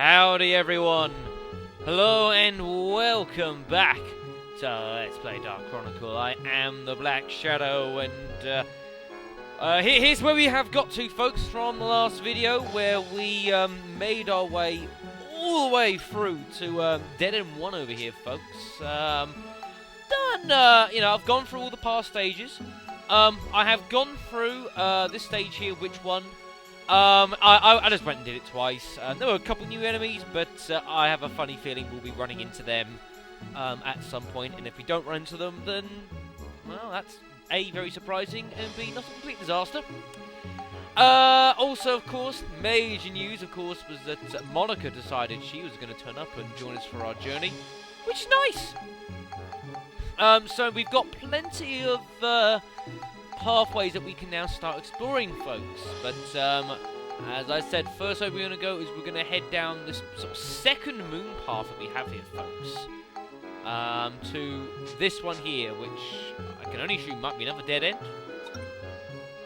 Howdy everyone! Hello and welcome back to Let's Play Dark Chronicle. I am the Black Shadow, and here's where we have got to, folks, from the last video, where we made our way all the way through to Dead End 1 over here, folks. I've gone through all the past stages. I have gone through this stage here, which one? I just went and did it twice. There were a couple new enemies, but I have a funny feeling we'll be running into them at some point, and if we don't run into them, then, well, that's A, very surprising, and B, not a complete disaster. Also, of course, major news, of course, was that Monica decided she was going to turn up and join us for our journey, which is nice. So we've got plenty of pathways that we can now start exploring, folks, but as I said, first way we're going to go is we're going to head down this sort of second moon path that we have here, folks, to this one here, which I can only assume might be another dead end.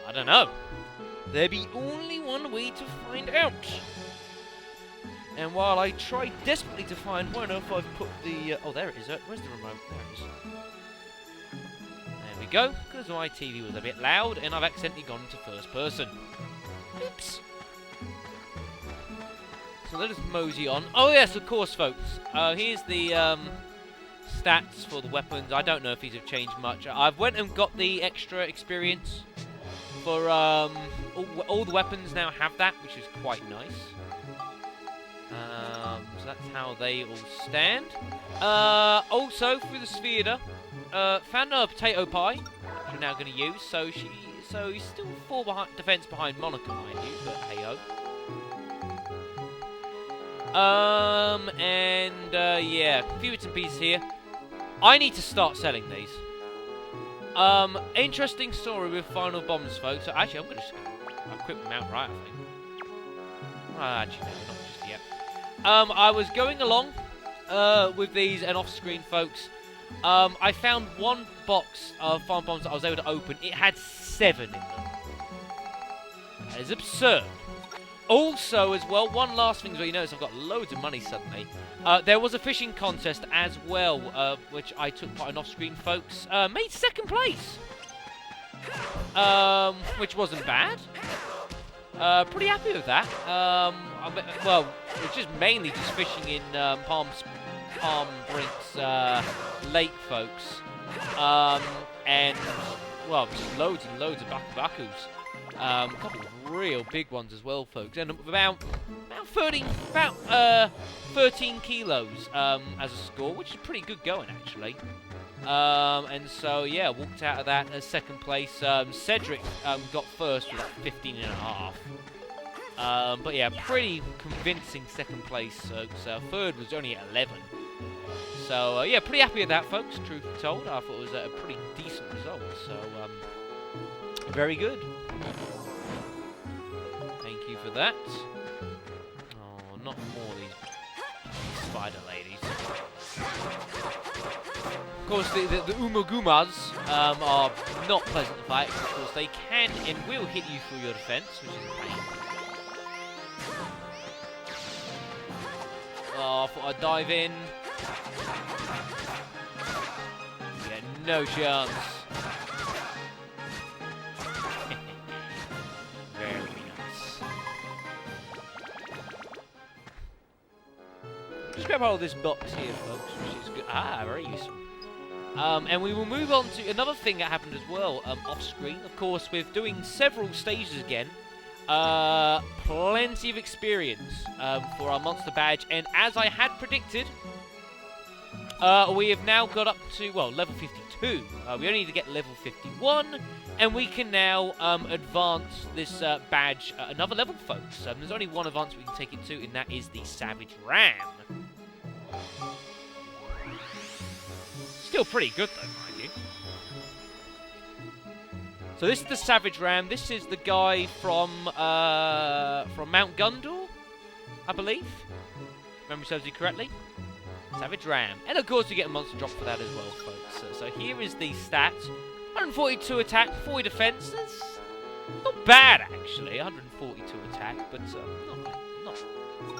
I don't know. There be only one way to find out. And while I try desperately to find one, if I've put the oh, there it is. Where's the remote? There it is. There we go, because my TV was a bit loud and I've accidentally gone to first person. Oops. So let us mosey on. Oh yes, of course, folks. Here's the stats for the weapons. I don't know if these have changed much. I've went and got the extra experience for all the weapons now have that, which is quite nice. So that's how they all stand. Also, through the sphere, found a potato pie, which we're now going to use. So he's still 4 defense behind Monica, mind you, but hey ho. Yeah, a few bits and pieces here. I need to start selling these. Interesting story with final bombs, folks. So actually, I'm going to just equip them outright, I think. Actually, no, not just yet. I was going along with these, and off-screen, folks, I found one box of farm bombs that I was able to open. It had 7 in them. That is absurd. Also, as well, one last thing as well, you notice I've got loads of money suddenly. There was a fishing contest as well, which I took part in off-screen, folks. Made 2nd place, which wasn't bad. Pretty happy with that. Well, it's just mainly just fishing in Palm Brinks Lake, folks. And, well, just loads and loads of bakus. A couple of real big ones as well, folks. And about 13 kilos as a score, which is pretty good going, actually. And so, yeah, walked out of that as 2nd place. Cedric got first with like 15.5. But yeah, pretty convincing 2nd place, folks. 3rd was only at 11. So, yeah, pretty happy with that, folks, truth be told. I thought it was a pretty decent result. So, very good. Thank you for that. Oh, not more of these spider ladies. Of course, the Umagumas are not pleasant to fight, because they can and will hit you through your defense, which is a pain. Oh, I thought I'd dive in. Yeah, no chance. Very nice. Just grab hold of this box here, folks, which is good. Ah, very useful. And we will move on to another thing that happened as well, off-screen. Of course, with doing several stages again, plenty of experience for our monster badge. And as I had predicted, we have now got up to, well, level 52. We only need to get level 51, and we can now advance this badge another level, folks. There's only one advance we can take it to, and that is the Savage Ram. Still pretty good, though, mind you. So this is the Savage Ram. This is the guy from Mount Gundor, I believe. If memory serves you correctly. Savage Ram. And of course, you get a monster drop for that as well, folks. So here is the stats. 142 attack, 40 defense. That's not bad, actually. 142 attack, but not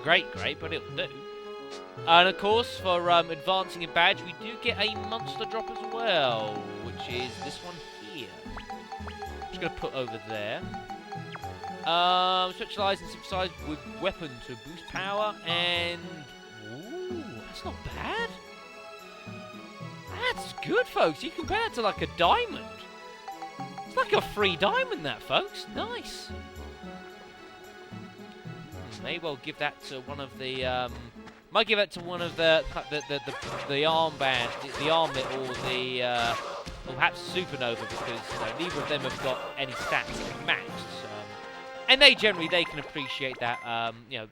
great, but it'll do. And of course, for advancing a badge, we do get a monster drop as well, which is this one here. I'm just going to put over there. Specialised and synthesised with weapon to boost power, and ooh, that's not bad. That's good, folks. You compare that to like a diamond. It's like a free diamond, that, folks. Nice. May well give that to one of the. Might give it to one of the armband, the armlet, or the or perhaps Supernova, because neither of them have got any stats maxed. And they generally can appreciate that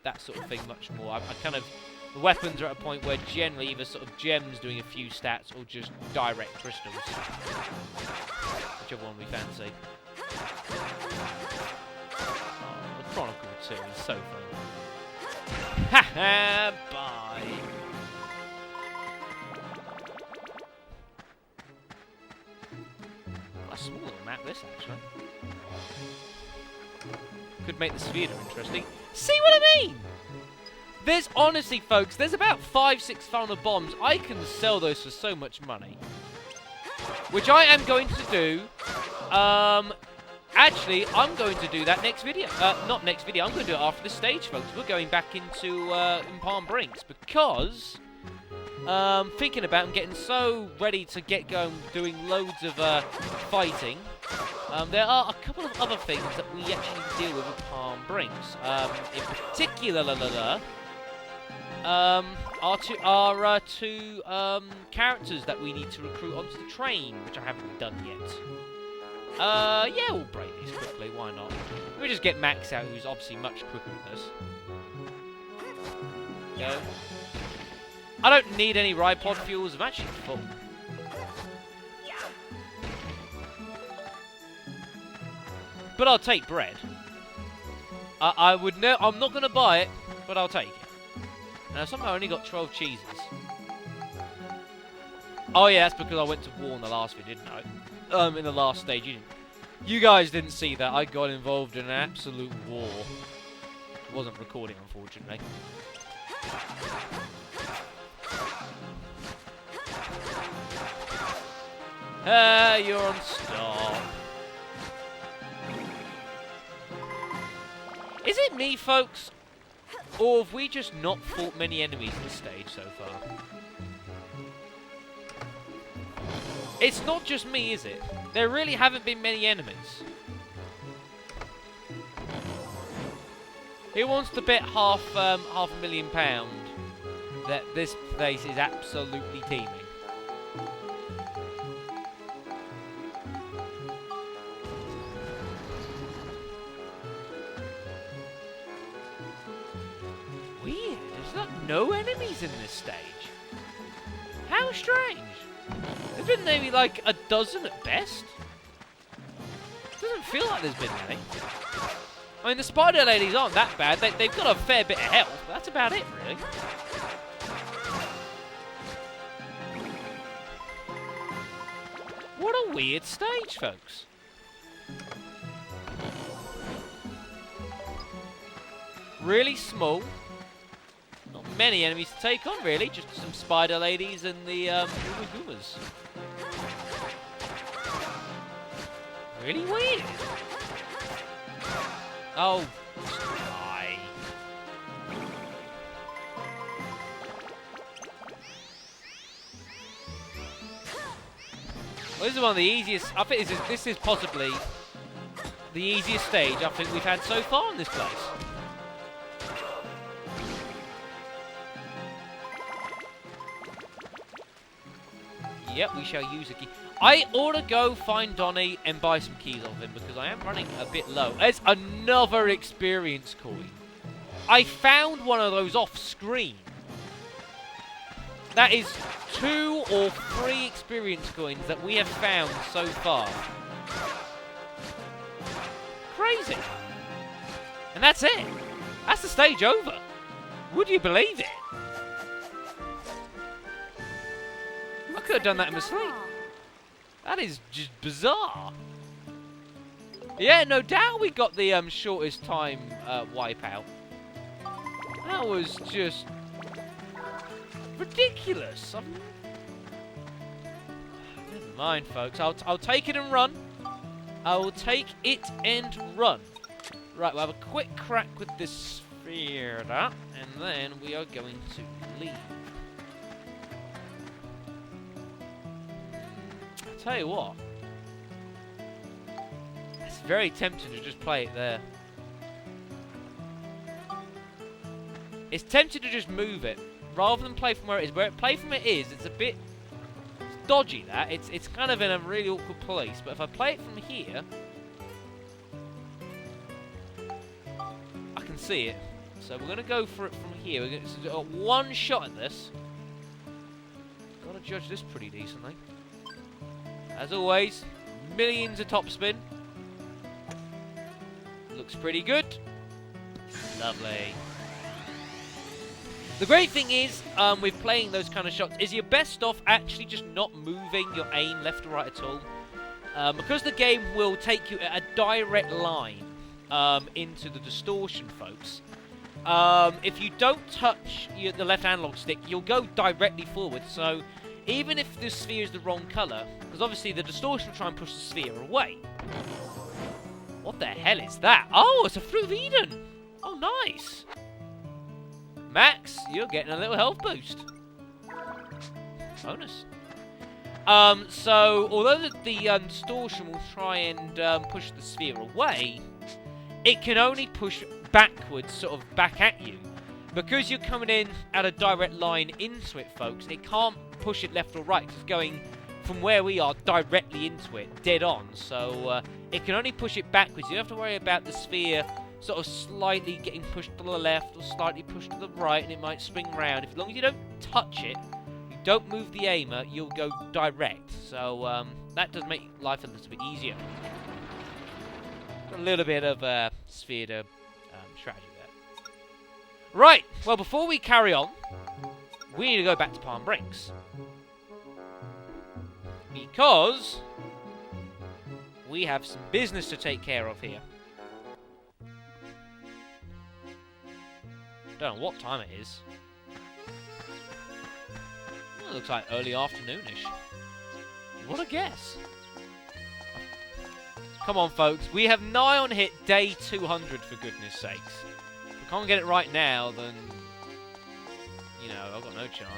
that sort of thing much more. I kind of, the weapons are at a point where generally either sort of gems doing a few stats or just direct crystals, whichever one we fancy. Oh, the Chronicle 2 is so fun. Haha, bye. A small little map, this actually. Could make the sphere interesting. See what I mean? There's honestly, folks, there's about 5-6 funnel bombs. I can sell those for so much money, which I am going to do. Actually, I'm going to do that next video. Not next video. I'm going to do it after the stage, folks. We're going back into in Palm Brinks because thinking about and getting so ready to get going, doing loads of fighting. There are a couple of other things that we actually deal with at Palm Brinks. In particular, our two characters that we need to recruit onto the train, which I haven't done yet. Yeah, we'll break these quickly, why not? Let me just get Max out, who's obviously much quicker than us. Go. I don't need any ride pod fuels, I'm actually full. But I'll take bread. I'm not going to buy it, but I'll take it. Now, somehow I only got 12 cheeses. Oh yeah, that's because I went to war in the last video, didn't I? In the last stage, you guys didn't see that. I got involved in an absolute war. It wasn't recording, unfortunately. You're on stop. Is it me, folks? Or have we just not fought many enemies in this stage so far? It's not just me, is it? There really haven't been many enemies. Who wants to bet half £500,000 that this place is absolutely teeming? Weird. There's like no enemies in this stage. How strange. There's been maybe like a dozen at best. Doesn't feel like there's been many. I mean, the spider ladies aren't that bad. They've got a fair bit of health, but that's about it, really. What a weird stage, folks. Really small. Not many enemies to take on, really. Just some spider ladies and the Goomas. Really weird. Oh, die. Well, this is one of the easiest. I think this is possibly the easiest stage I think we've had so far in this place. Yep, we shall use a key. I ought to go find Donnie and buy some keys off him because I am running a bit low. There's another experience coin. I found one of those off screen. That is 2 or 3 experience coins that we have found so far. Crazy. And that's it. That's the stage over. Would you believe it? I could have done that in my sleep. That is just bizarre. Yeah, no doubt we got the shortest time wipeout. That was just ridiculous. Never mind, folks. I'll take it and run. I will take it and run. Right, we'll have a quick crack with this sphere, and then we are going to leave. I'll tell you what. It's very tempting to just play it there. It's tempting to just move it, rather than play from where it is. Where it play from it is, it's a bit dodgy, that. It's kind of in a really awkward place. But if I play it from here, I can see it. So we're going to go for it from here. We're going to do one shot at this. Got to judge this pretty decently. As always, millions of topspin. Looks pretty good. Lovely. The great thing is, with playing those kind of shots, is you're best off actually just not moving your aim left or right at all. Because the game will take you a direct line into the distortion, folks. If you don't touch the left analog stick, you'll go directly forward. So even if the sphere is the wrong colour, because obviously the distortion will try and push the sphere away. What the hell is that? Oh, it's a Fruit of Eden! Oh, nice! Max, you're getting a little health boost. Bonus. So, although the distortion will try and push the sphere away, it can only push backwards, sort of back at you. Because you're coming in at a direct line into it, folks, it can't push it left or right. It's going from where we are directly into it, dead on. So, it can only push it backwards. You don't have to worry about the sphere sort of slightly getting pushed to the left or slightly pushed to the right, and it might swing round. As long as you don't touch it, you don't move the aimer, you'll go direct. So that does make life a little bit easier. Got a little bit of sphere to strategy there. Right, well, before we carry on, we need to go back to Palm Brinks. Because we have some business to take care of here. Don't know what time it is. Well, it looks like early afternoonish. What a guess. Come on, folks. We have nigh on hit day 200, for goodness sakes. If we can't get it right now, then, you know, I've got no chance.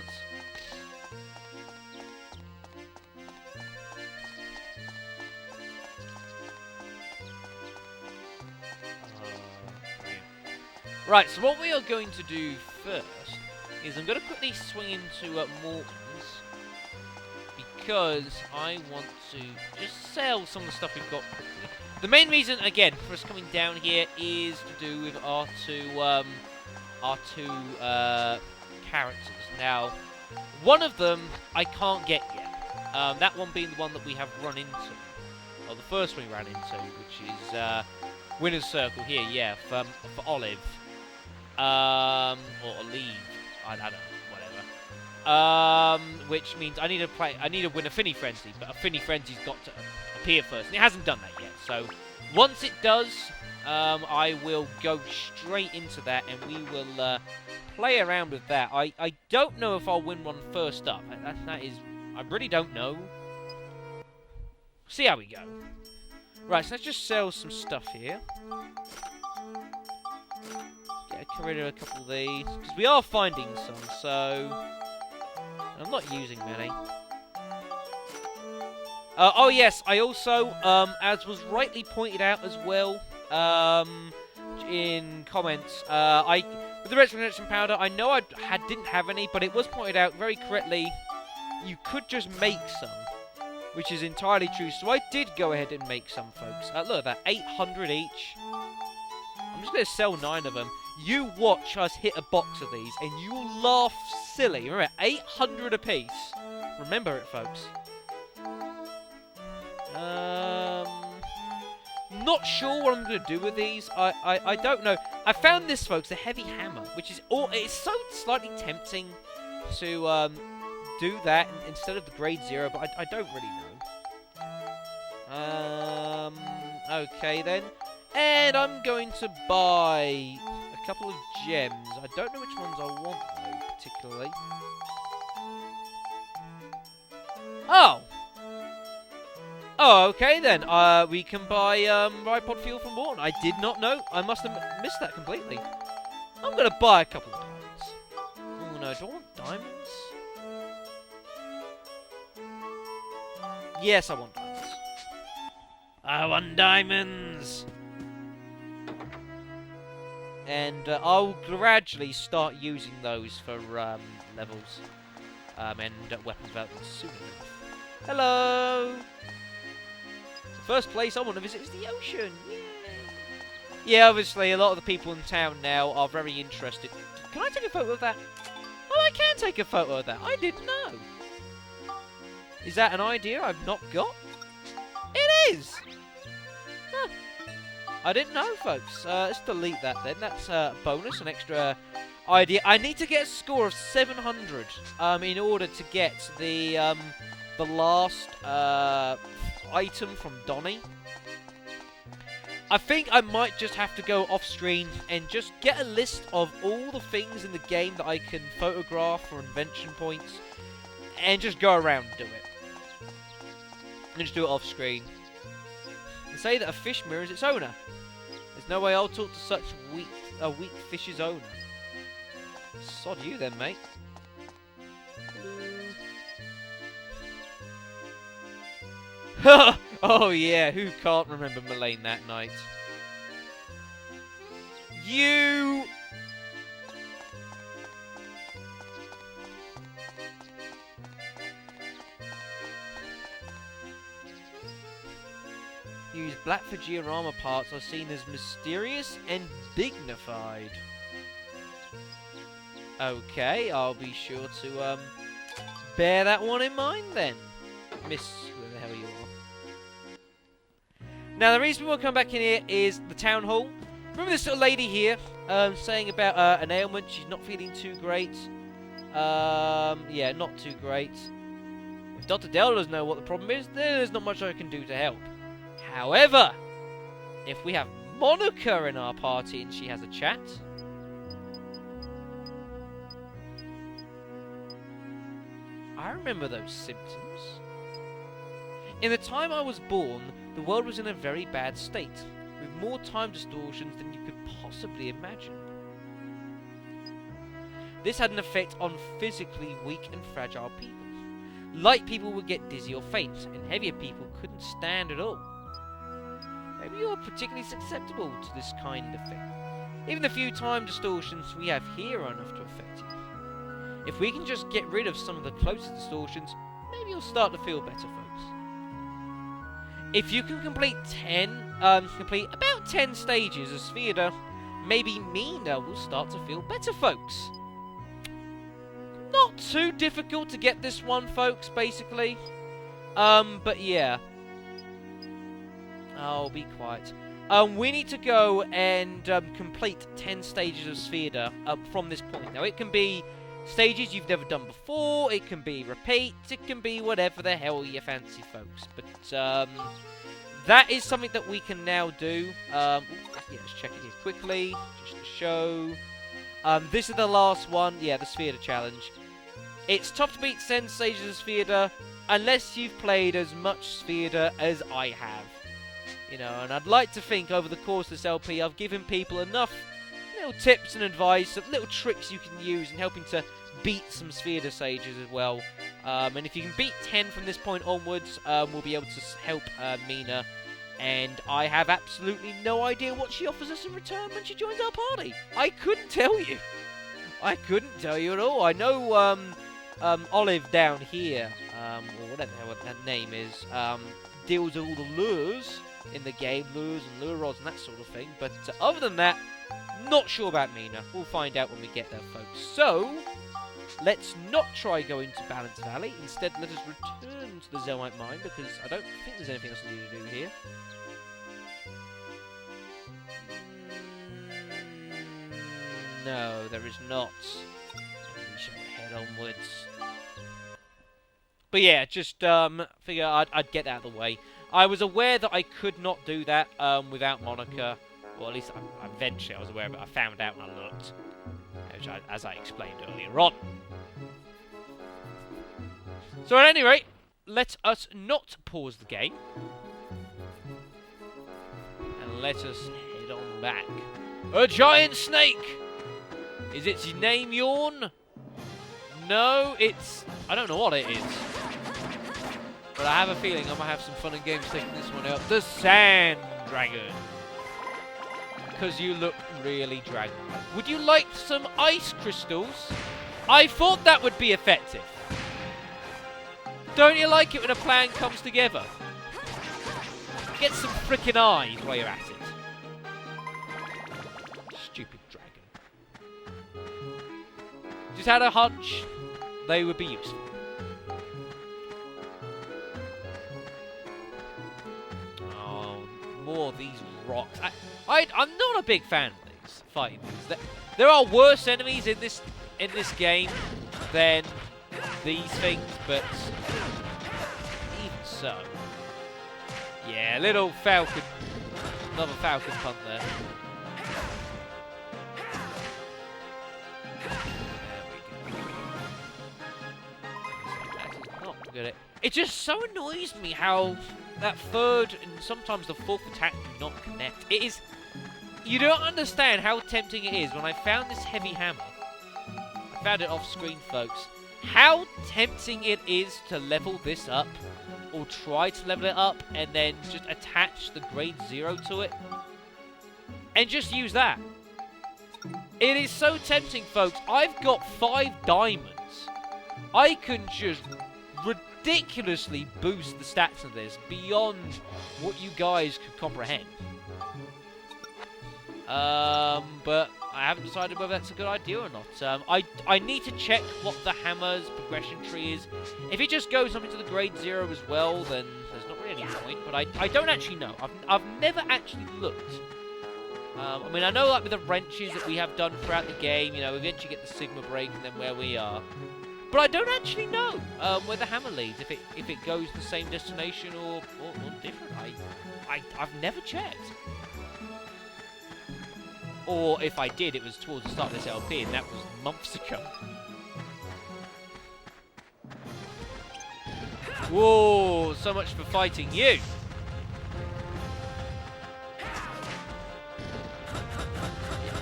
Right, so what we are going to do first is I'm going to quickly swing into Morton's, because I want to just sell some of the stuff we've got quickly. The main reason, again, for us coming down here is to do with our two characters. Now, one of them I can't get yet. That one being the one that we have run into. Or the first one we ran into, which is Winner's Circle here, yeah, for Olive. Or leave. I don't know, whatever. Which means I need to win a Finny Frenzy, but a Finny Frenzy's got to appear first, and it hasn't done that yet. So once it does, I will go straight into that, and we will play around with that. I don't know if I'll win one first up. That is, I really don't know. See how we go. Right, so let's just sell some stuff here. Get rid of a couple of these, because we are finding some, so I'm not using many. Oh yes, I also, as was rightly pointed out as well, in comments, with the resurrection powder, I know I didn't have any, but it was pointed out very correctly, you could just make some, which is entirely true. So I did go ahead and make some, folks. Look at that, 800 each. I'm just going to sell 9 of them. You watch us hit a box of these, and you will laugh silly. Remember, 800 apiece. Remember it, folks. Not sure what I'm going to do with these. I don't know. I found this, folks, a heavy hammer, which is it's so slightly tempting to do that instead of the grade 0, but I don't really know. Okay then. And I'm going to buy a couple of gems. I don't know which ones I want, though, particularly. Oh! Oh, okay then. We can buy Ripod fuel from Morton. I did not know. I must have missed that completely. I'm gonna buy a couple of diamonds. Oh no, do I want diamonds? Yes, I want diamonds. I want diamonds! And I'll gradually start using those for levels and weapon development soon enough. Hello! The first place I want to visit is the ocean. Yay! Yeah, obviously a lot of the people in town now are very interested. Can I take a photo of that? Oh, I can take a photo of that. I didn't know. Is that an idea I've not got? It is! Huh. I didn't know, folks. Let's delete that then. That's a bonus, an extra idea. I need to get a score of 700 in order to get the last item from Donnie. I think I might just have to go off screen and just get a list of all the things in the game that I can photograph for invention points and just go around and do it. And just do it off screen. And say that a fish mirrors its owner. There's no way I'll talk to such a weak fish's owner. Sod you then, mate. Oh yeah, who can't remember Mullane that night? You... Use black for georama parts are seen as mysterious and dignified. Okay, I'll be sure to bear that one in mind then. Miss whoever the hell you are. Now the reason we want to come back in here is the town hall. Remember this little lady here saying about an ailment, she's not feeling too great. Yeah, not too great. If Dr. Dell doesn't know what the problem is, then there's not much I can do to help. However, if we have Monica in our party and she has a chat... I remember those symptoms. In the time I was born, the world was in a very bad state, with more time distortions than you could possibly imagine. This had an effect on physically weak and fragile people. Light people would get dizzy or faint, and heavier people couldn't stand at all. Maybe you're particularly susceptible to this kind of thing. Even the few time distortions we have here are enough to affect you. If we can just get rid of some of the closest distortions, maybe you'll start to feel better, folks. If you can complete about 10 stages of Sphere, maybe Mina will start to feel better, folks. Not too difficult to get this one, folks, basically. But yeah. Oh, be quiet. We need to go and complete 10 stages of Sphere from this point. Now, it can be stages you've never done before, it can be repeats, it can be whatever the hell you fancy, folks. But that is something that we can now do. Yeah, let's check it here quickly, just to show. This is the last one, yeah, the Sphere Challenge. It's tough to beat 10 stages of Sphere unless you've played as much Sphere as I have. You know, and I'd like to think over the course of this LP I've given people enough little tips and advice, little tricks you can use in helping to beat some Sphere stages as well. And if you can beat 10 from this point onwards, we'll be able to help Mina. And I have absolutely no idea what she offers us in return when she joins our party. I couldn't tell you. I couldn't tell you at all. I know Olive down here, or whatever the hell that name is, deals with all the lures in the game, lures and lure rods and that sort of thing. But other than that, not sure about Mina. We'll find out when we get there, folks. So, let's not try going to Balance Valley. Instead, let us return to the Zelmite Mine, because I don't think there's anything else I need to do here. No, there is not. We shall head onwards. But yeah, just figure I'd get that out of the way. I was aware that I could not do that without Monica. Or at least eventually I was aware of it. I found out when I looked, which as I explained earlier on. So at any rate, let us not pause the game. And let us head on back. A giant snake! Is its name Yawn? No, it's... I don't know what it is. But I have a feeling I might have some fun and games taking this one out. The Sand Dragon. Because you look really dragon-like. Would you like some ice crystals? I thought that would be effective. Don't you like it when a plan comes together? Get some frickin' eyes while you're at it. Stupid dragon. Just had a hunch they would be useful. Oh, more of these rocks. I'm not a big fan of these fighting these. There are worse enemies in this game than these things, but even so, yeah, little falcon, another falcon punt there. It just so annoys me how that third and sometimes the fourth attack do not connect. It is... You don't understand how tempting it is when I found this heavy hammer. I found it off screen, folks. How tempting it is to level this up, or try to level it up, and then just attach the grade 0 to it. And just use that. It is so tempting, folks. I've got 5 diamonds. I can just ridiculously boost the stats of this beyond what you guys could comprehend. But I haven't decided whether that's a good idea or not. I need to check what the hammer's progression tree is. If it just goes up into the grade 0 as well, then there's not really any point. But I don't actually know. I've never actually looked. I mean, I know like with the wrenches that we have done throughout the game, you know, we eventually get the Sigma break and then where we are. But I don't actually know where the hammer leads, if it goes the same destination or different. I've never checked. Or if I did, it was towards the start of this LP, and that was months ago. Whoa, so much for fighting you.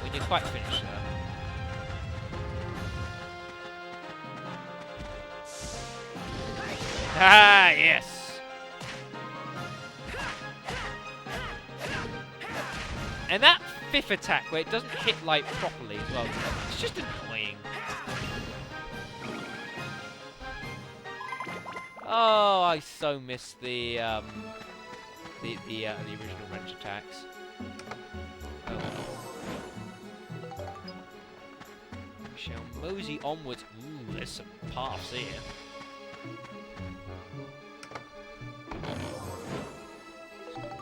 We didn't quite finish that. Ah, yes. And that 5th attack, where it doesn't hit light properly as well, it's just annoying. Oh, I so miss the original wrench attacks. Oh. We shall mosey onwards. Ooh, there's some paths here.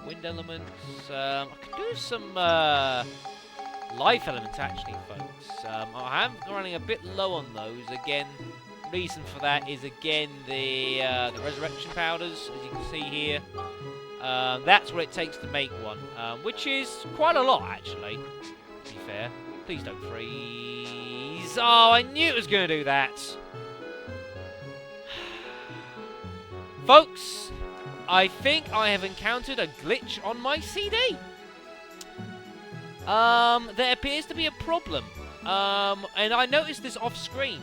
Wind elements. I could do some life elements actually, folks. I am running a bit low on those. Again, reason for that is again the resurrection powders, as you can see here. That's what it takes to make one, which is quite a lot actually. To be fair, please don't freeze. Oh, I knew it was going to do that, folks. I think I have encountered a glitch on my CD. There appears to be a problem. And I noticed this off screen.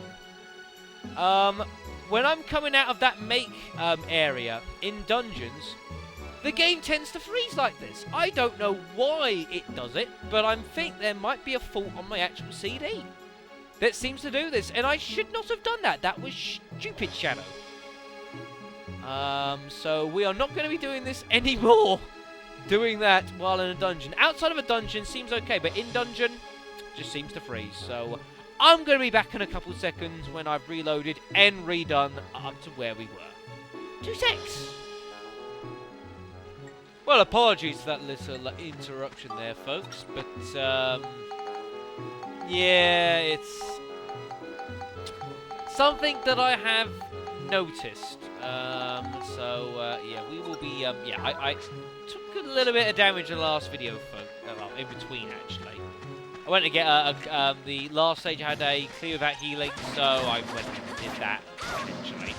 When I'm coming out of that make area in dungeons, the game tends to freeze like this. I don't know why it does it, but I think there might be a fault on my actual CD that seems to do this. And I should not have done that. That was stupid, Shadow. So we are not going to be doing this anymore. Doing that while in a dungeon. Outside of a dungeon seems okay, but in dungeon just seems to freeze. So I'm going to be back in a couple seconds when I've reloaded and redone up to where we were. 2 secs. Well, apologies for that little interruption there, folks. But yeah, it's something that I have noticed. Yeah, we will be, yeah, I took a little bit of damage in the last video, folks. well, in between actually. I went to get the last stage I had a clear without healing, so I went and did that eventually.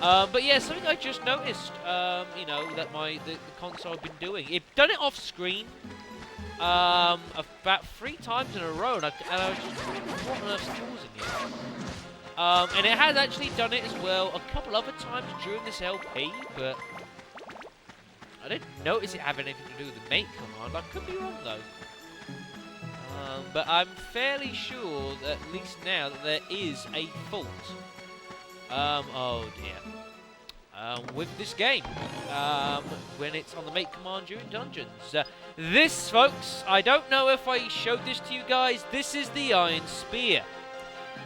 But yeah, something I just noticed, you know, that the console had been doing. It done it off screen about 3 times in a row, and I was just wondering what on earth's causing it. And it has actually done it as well a couple other times during this LP, but I didn't notice it having anything to do with the mate command. I could be wrong though. But I'm fairly sure that at least now that there is a fault. Oh dear. With this game, when it's on the mate command during dungeons. This, folks, I don't know if I showed this to you guys. This is the Iron Spear.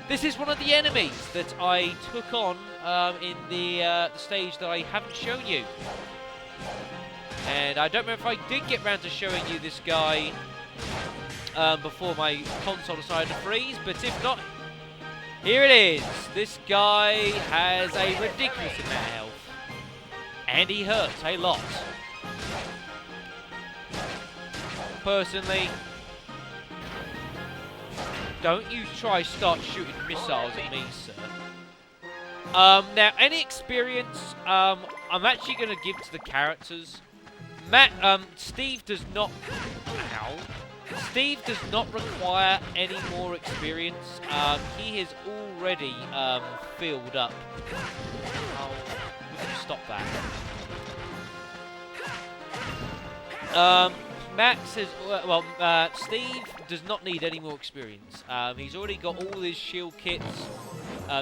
This is one of the enemies that I took on in the stage that I haven't shown you. And I don't know if I did get round to showing you this guy before my console decided to freeze, but if not, here it is. This guy has a ridiculous amount of health, and he hurts a lot. Personally, don't you try start shooting missiles at me, sir. Now, any experience I'm actually going to give to the characters. Steve does not... Ow. Steve does not require any more experience. He is already filled up. Oh, we can stop that. Max says, well, Steve does not need any more experience. He's already got all his shield kits.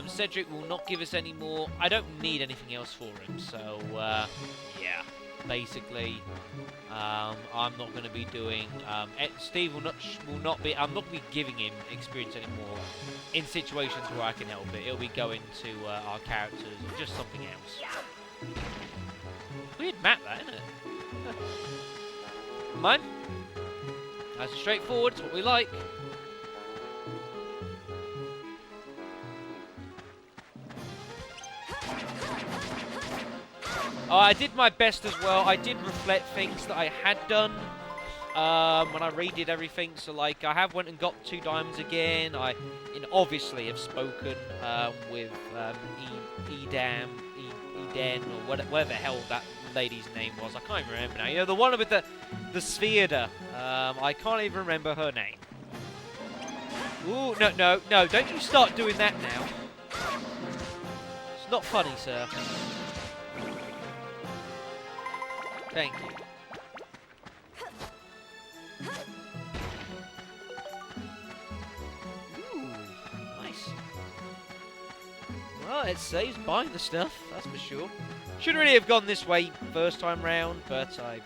Cedric will not give us any more. I don't need anything else for him, so yeah. Basically, I'm not going to be doing. Steve will not be. I'm not going to be giving him experience anymore in situations where I can help it. It'll be going to our characters or just something else. Weird map, that, isn't it? Mine. Nice and straightforward. It's what we like. I did my best as well. I did reflect things that I had done when I redid everything. So, like, I have went and got 2 diamonds again. I obviously have spoken with Eden, or whatever the hell that lady's name was. I can't even remember now. You know, the one with the sphere. I can't even remember her name. Ooh, no, don't you start doing that now. It's not funny, sir. Thank you. Ooh, nice. Well, it saves buying the stuff, that's for sure. Should really have gone this way first time round, but I...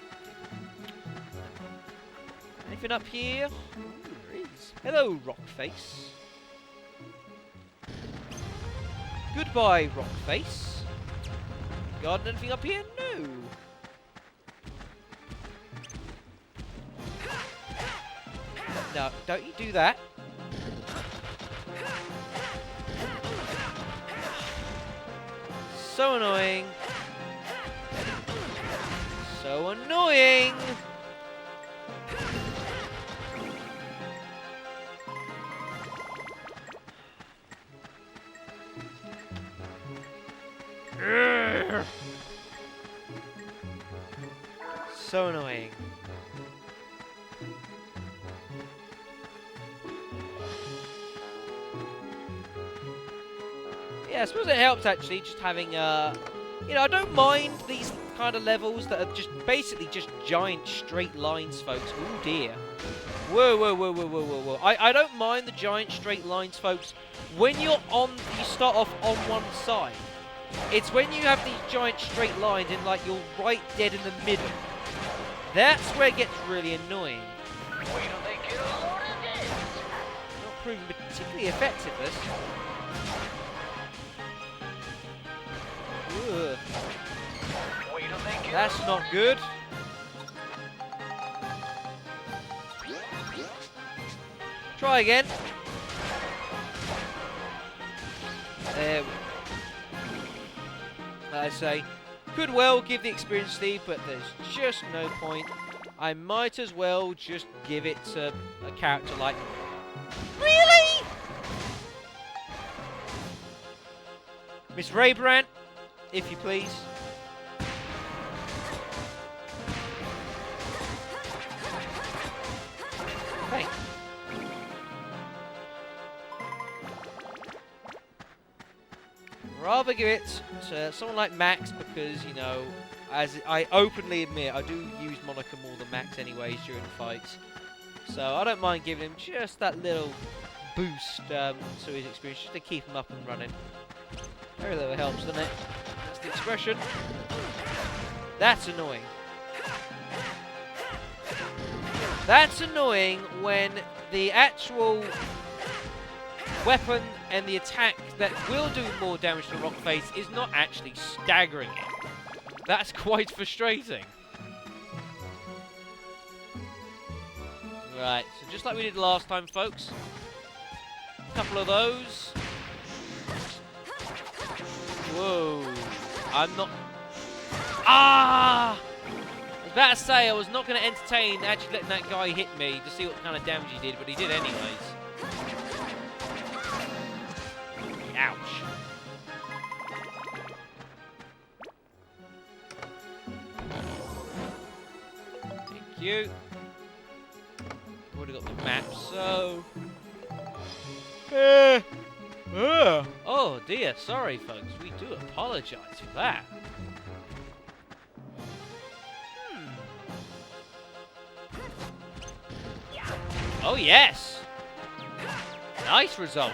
Anything up here? Ooh, there is. Hello, Rockface. Goodbye, Rockface. Got anything up here? No. No, don't you do that. So annoying. So annoying. So annoying. Yeah, I suppose it helps actually just having, you know, I don't mind these kind of levels that are just basically just giant straight lines, folks. Oh dear. Whoa. I don't mind the giant straight lines, folks. When you start off on one side. It's when you have these giant straight lines and like you're right dead in the middle. That's where it gets really annoying. Not proving particularly effective, this. Ugh. That's not good. Try again. There we go. I say, could well give the experience Steve, but there's just no point. I might as well just give it to a character like... Really? Miss Raybrant, if you please. Thank you. Rather give it to someone like Max because, you know, as I openly admit, I do use Monica more than Max anyways during fights. So I don't mind giving him just that little boost to his experience, just to keep him up and running. Very little helps, doesn't it? That's the expression. That's annoying. That's annoying when the actual weapon and the attack that will do more damage to Rock Face is not actually staggering it. That's quite frustrating. Right, so just like we did last time, folks. A couple of those. Whoa. I'm not... Ah! I was about to say I was not going to entertain actually letting that guy hit me to see what kind of damage he did, but he did anyways. Ouch. Thank you. Already got the map, so... Oh dear, sorry folks, we do apologise for that. Oh yes! Nice result.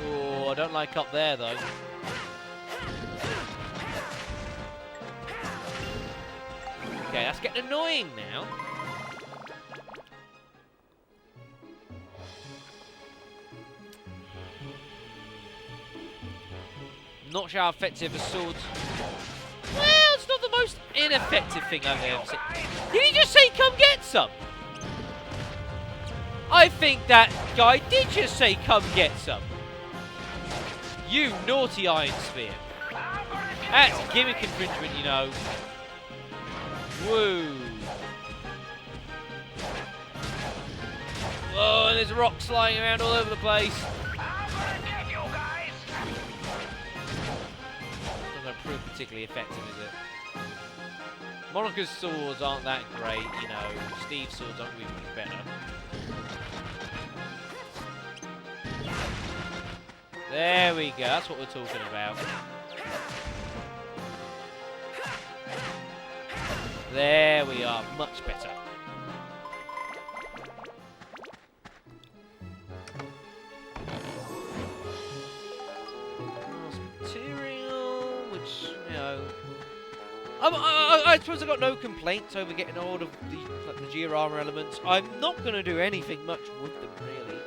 Oh, I don't like up there though. Okay, that's getting annoying now. Not sure how effective a sword. Well, it's not the most ineffective thing I've ever seen. Did he just say come get some? I think that guy did just say come get some. You naughty Iron Spear. That's gimmick infringement, you know. Woo. Whoa, and there's rocks flying around all over the place. Prove particularly effective, is it? Monica's swords aren't that great, you know. Steve's swords aren't really better. There we go, that's what we're talking about. There we are, much better. I suppose I've got no complaints over getting hold of the gear armor elements. I'm not going to do anything much with them, really.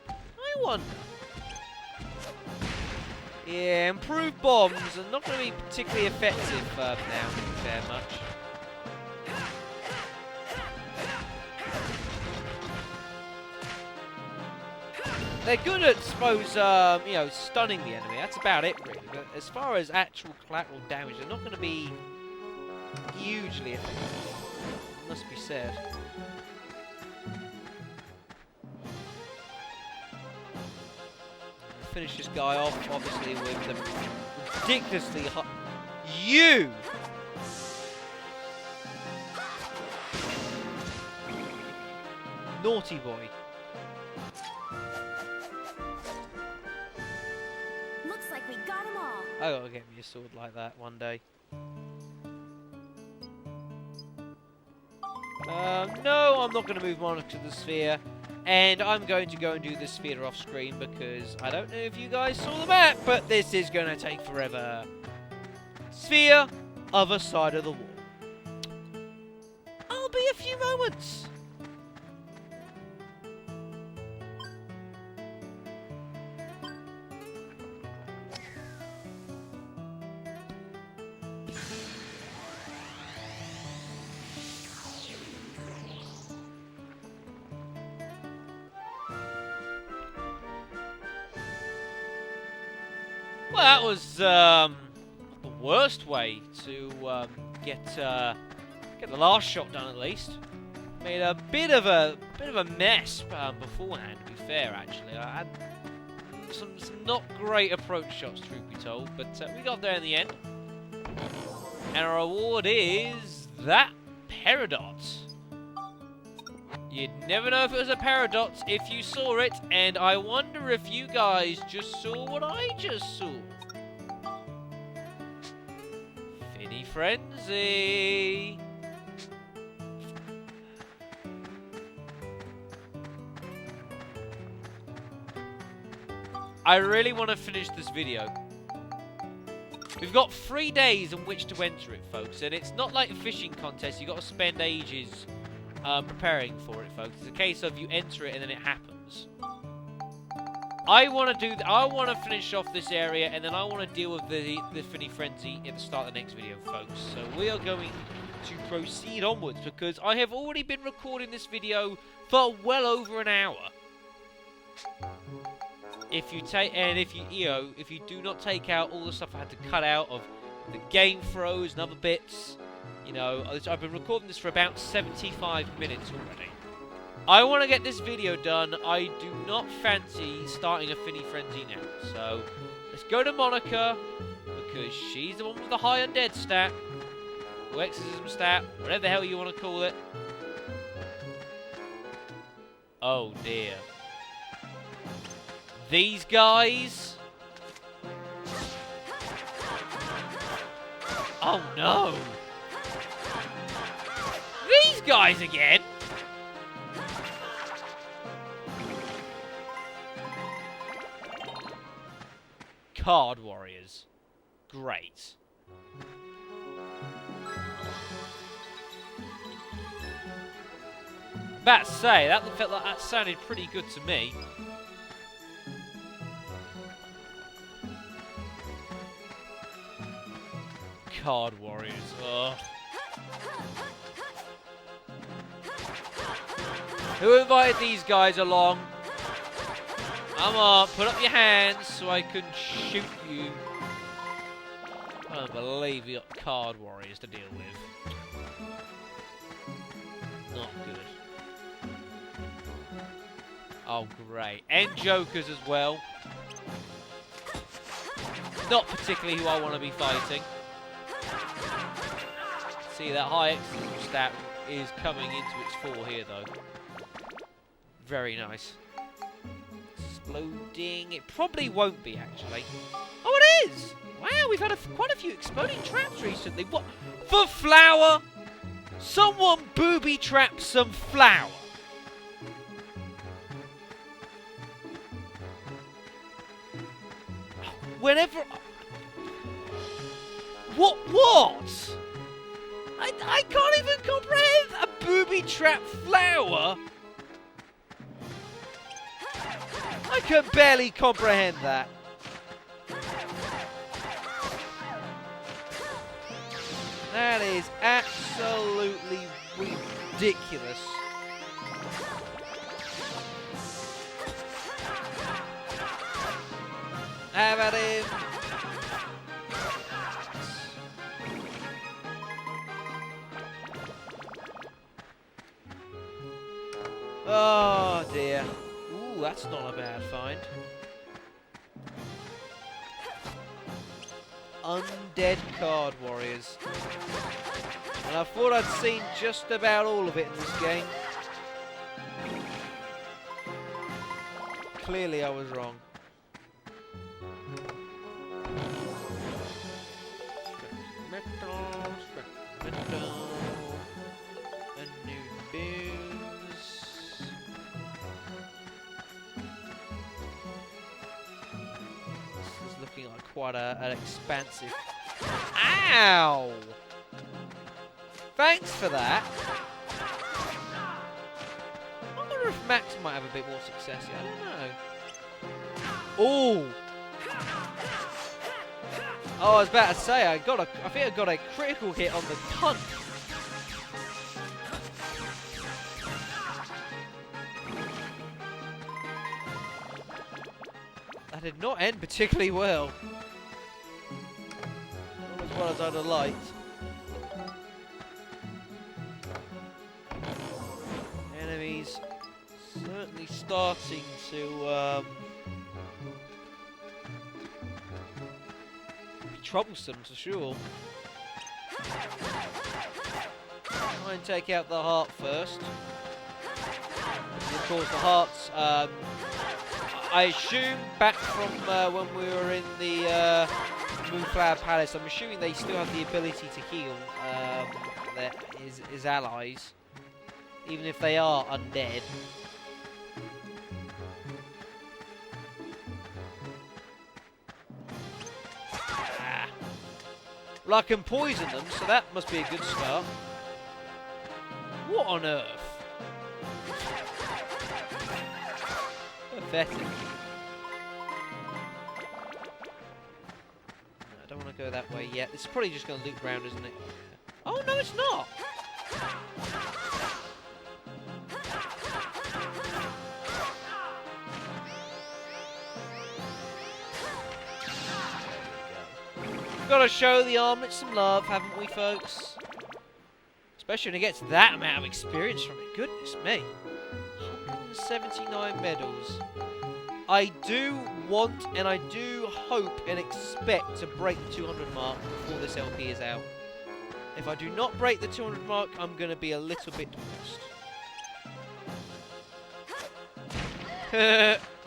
I wonder. Yeah, improved bombs are not going to be particularly effective now, to be fair much. They're good at, suppose, you know, stunning the enemy. That's about it, really. But as far as actual collateral damage, they're not going to be hugely effective. Must be said. Finish this guy off, obviously, with the ridiculously hot. You! Naughty boy. Looks like we got them all. I gotta get me a sword like that one day. No, I'm not going to move Monica to the sphere. And I'm going to go and do the sphere off screen because I don't know if you guys saw the map, but this is going to take forever. Sphere, other side of the wall. I'll be a few moments. Well, that was the worst way to get Get the last shot done at least. Made a bit of a mess beforehand. To be fair, actually, I had some not great approach shots, truth be told, but we got there in the end. And our reward is that Peridot. You'd never know if it was a Peridot if you saw it, and I wonder if you guys just saw what I just saw. Finny Frenzy. I really want to finish this video. We've got 3 days in which to enter it, folks, and it's not like a fishing contest. You've got to spend ages preparing for it, folks. It's a case of you enter it and then it happens. I want to finish off this area, and then I want to deal with the Finny Frenzy at the start of the next video, folks. So we are going to proceed onwards because I have already been recording this video for well over an hour. If you do not take out all the stuff I had to cut out of the game throws and other bits, you know, I've been recording this for about 75 minutes already. I want to get this video done. I do not fancy starting a Finny Frenzy now. So let's go to Monica because she's the one with the high undead stat, or exorcism stat, whatever the hell you want to call it. Oh dear. These guys. Oh no. These guys again. Card warriors. Great. About to say, that felt like that sounded pretty good to me. Card warriors. Ugh. Who invited these guys along? Come on, put up your hands so I can shoot you. I don't believe you got card warriors to deal with. Not good. Oh, great. And jokers as well. Not particularly who I want to be fighting. See, that high exorcism stat is coming into its full here, though. Very nice. Exploding. It probably won't be, actually. Oh, it is! Wow, we've had quite a few exploding traps recently. What? For flour? Someone booby-trapped some flour. Whenever... What? I can't even comprehend a booby-trapped flower. I can barely comprehend that. That is absolutely ridiculous. Have at him. Oh dear. Ooh, that's not a bad find. Undead card warriors. And I thought I'd seen just about all of it in this game. Clearly I was wrong. Quite an expansive... Ow! Thanks for that. I wonder if Max might have a bit more success here. I don't know. Ooh! Oh, I was about to say, I think I got a critical hit on the cunt. That did not end particularly well. Not as well as I'd have liked. enemies certainly starting to be troublesome for sure. Try and take out the heart first. And of course, the hearts, I assume, back from when we were in the Moonflower Palace, I'm assuming they still have the ability to heal his allies, even if they are undead. Well, I can poison them, so that must be a good start. What on earth? Pathetic. No, I don't want to go that way yet. It's probably just going to loop round, isn't it? Oh, no, it's not! Gotta show the armlet some love, haven't we, folks? Especially when it gets that amount of experience from it. Goodness me. 179 medals. I do want, and I do hope and expect to break the 200 mark before this LP is out. If I do not break the 200 mark, I'm going to be a little bit depressed.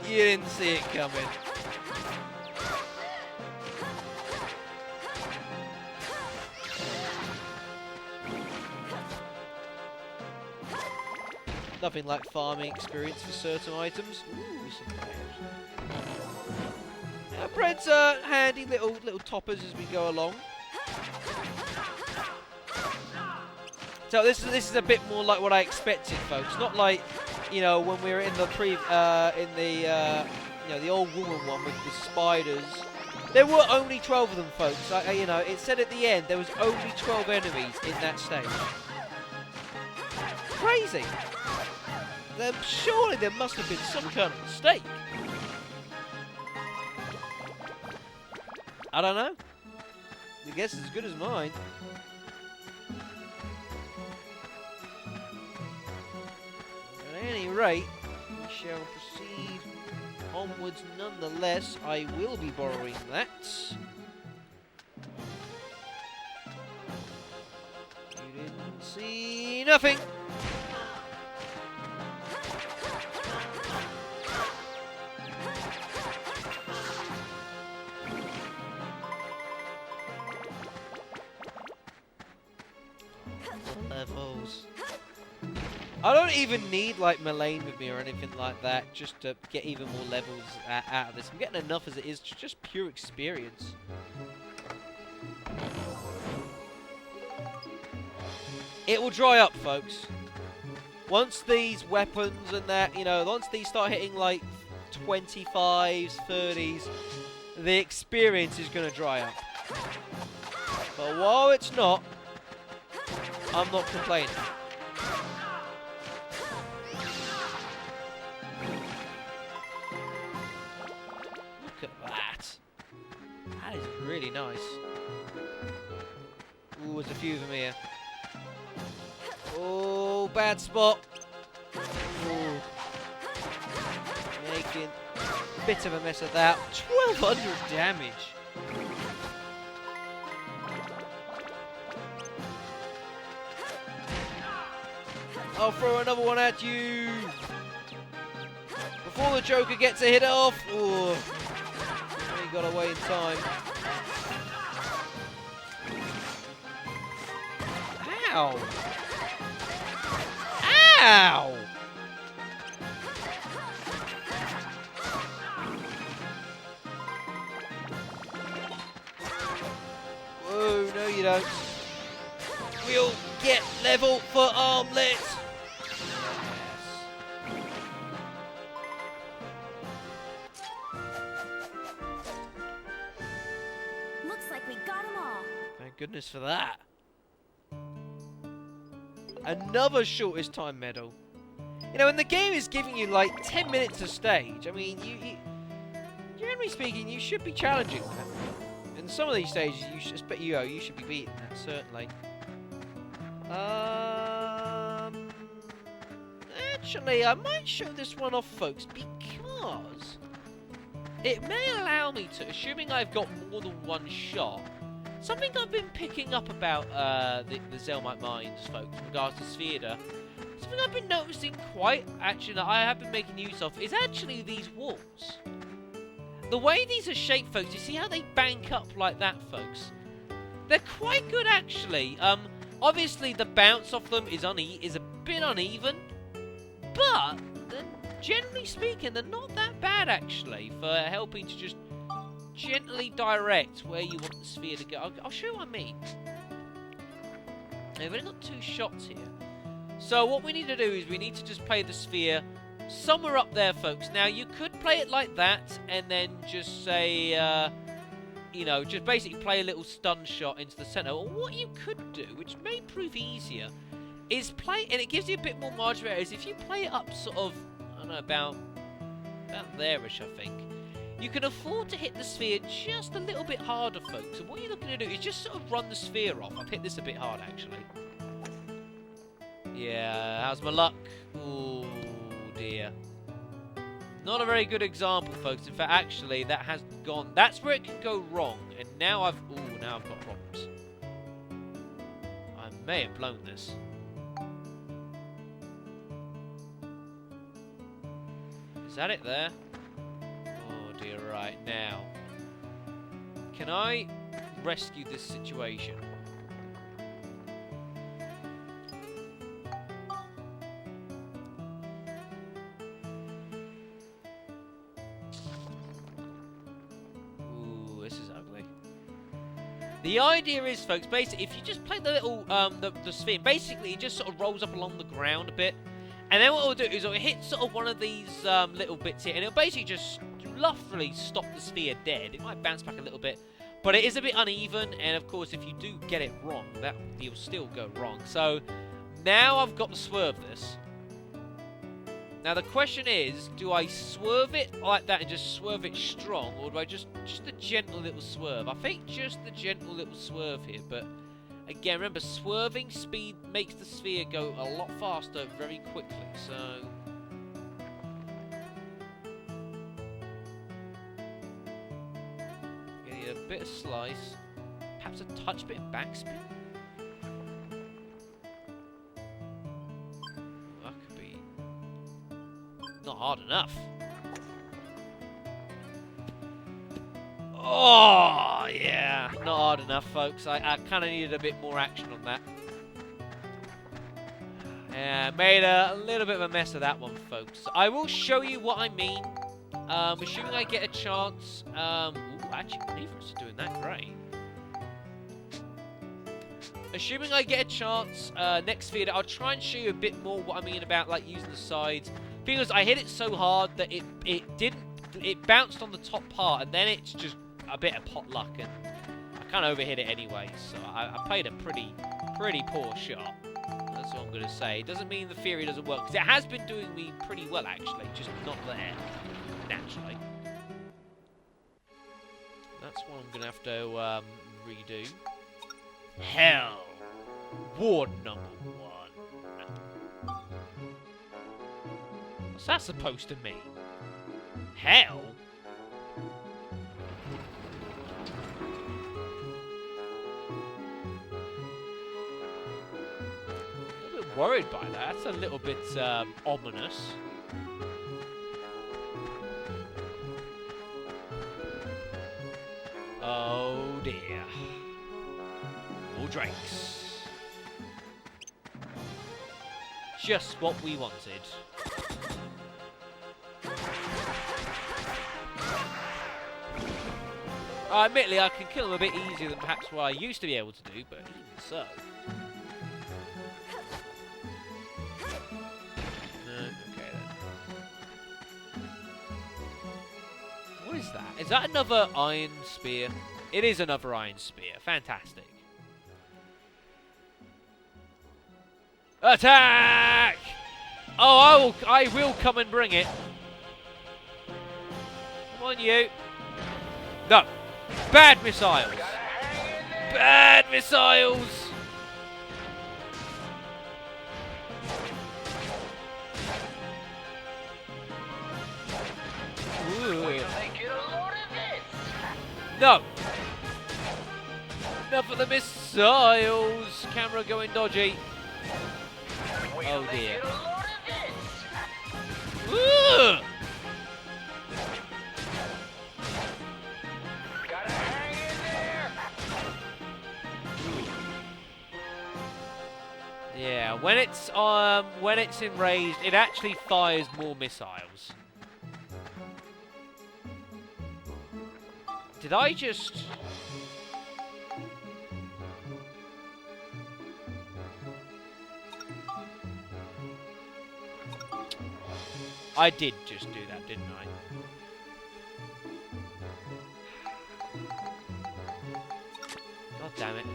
You didn't see it coming. Nothing like farming experience for certain items. Ooh, some bread. Bread's handy little toppers as we go along. So this is a bit more like what I expected, folks. Not like, you know, when we were in the you know, the old woman one with the spiders. There were only 12 of them, folks. You know, it said at the end there was only 12 enemies in that stage. Crazy. Surely there must have been some kind of mistake. I don't know. I guess it's as good as mine. At any rate, we shall proceed onwards nonetheless. I will be borrowing that. You didn't see nothing. Levels. I don't even need like Mullane with me or anything like that just to get even more levels out of this. I'm getting enough as it is, just pure experience. It will dry up, folks. Once these weapons and that, you know, once these start hitting like 25s, 30s, the experience is going to dry up. But while it's not, I'm not complaining. Look at that. That is really nice. Ooh, there's a few of them here. Oh, bad spot. Ooh. Making a bit of a mess of that. 1200 damage. I'll throw another one at you. Before the Joker gets a hit off. Ooh. He got away in time. Ow. Ow. Whoa, no you don't. We'll get level for armlet. Looks like we got them all. Thank goodness for that. Another shortest time medal. You know, when the game is giving you like 10 minutes a stage, I mean, you generally speaking, you should be challenging that. In some of these stages, you should be beating that, certainly. actually, I might show this one off, folks, because it may allow me to, assuming I've got more than one shot, something I've been picking up about the Zelmite mines, folks, in regards to Sphere, something I've been noticing quite, actually, that I have been making use of, is actually these walls. The way these are shaped, folks, you see how they bank up like that, folks? They're quite good, actually. Obviously, the bounce off them is a bit uneven, but generally speaking, they're not that bad, actually, for helping to just gently direct where you want the sphere to go. I'll show you what I mean. Now, we've only got 2 shots here. So what we need to do is we need to just play the sphere somewhere up there, folks. Now, you could play it like that and then just say... you know, just basically play a little stun shot into the centre. Or what you could do, which may prove easier, is play, and it gives you a bit more margin of error, is if you play it up sort of, I don't know, about there-ish, I think, you can afford to hit the sphere just a little bit harder, folks. And what you're looking to do is just sort of run the sphere off. I've hit this a bit hard, actually. Yeah, how's my luck? Oh, dear. Not a very good example, folks. In fact, actually, that has gone. That's where it can go wrong. And now I've got problems. I may have blown this. Is that it there? Oh dear, right. Now, can I rescue this situation? The idea is, folks, basically, if you just play the little, the sphere, basically it just sort of rolls up along the ground a bit. And then what it'll do is it'll hit sort of one of these little bits here, and it'll basically just roughly stop the sphere dead. It might bounce back a little bit, but it is a bit uneven, and of course, if you do get it wrong, you'll still go wrong. So, now I've got to swerve this. Now the question is, do I swerve it like that and just swerve it strong, or do I just a gentle little swerve? I think just the gentle little swerve here, but again, remember, swerving speed makes the sphere go a lot faster very quickly, so... Getting a bit of slice, perhaps a touch bit of backspin? Not hard enough. Oh, yeah. Not hard enough, folks. I kind of needed a bit more action on that. Yeah, made a little bit of a mess of that one, folks. I will show you what I mean. Assuming I get a chance. Ooh, actually, neither of us are doing that great. Assuming I get a chance, next video, I'll try and show you a bit more what I mean about, like, using the sides. Because I hit it so hard that it bounced on the top part, and then it's just a bit of pot luck, and I kind of overhit it anyway, so I played a pretty poor shot. That's what I'm going to say. It doesn't mean the theory doesn't work, because it has been doing me pretty well, actually, just not there, naturally. That's what I'm going to have to redo. Hell. Ward number 1. What's that supposed to mean? Hell? A little bit worried by that. That's a little bit ominous. Oh dear. More drakes. Just what we wanted. Admittedly, I can kill them a bit easier than perhaps what I used to be able to do, but even so. Okay then. What is that? Is that another iron spear? It is another iron spear. Fantastic. Attack! Oh, I will come and bring it. Come on, you. No. Bad missiles. Bad missiles. No! Enough of the missiles! Camera going dodgy. Oh dear. Ugh! Yeah, when it's enraged, it actually fires more missiles. Did I just... I did just do that, didn't I? God damn it.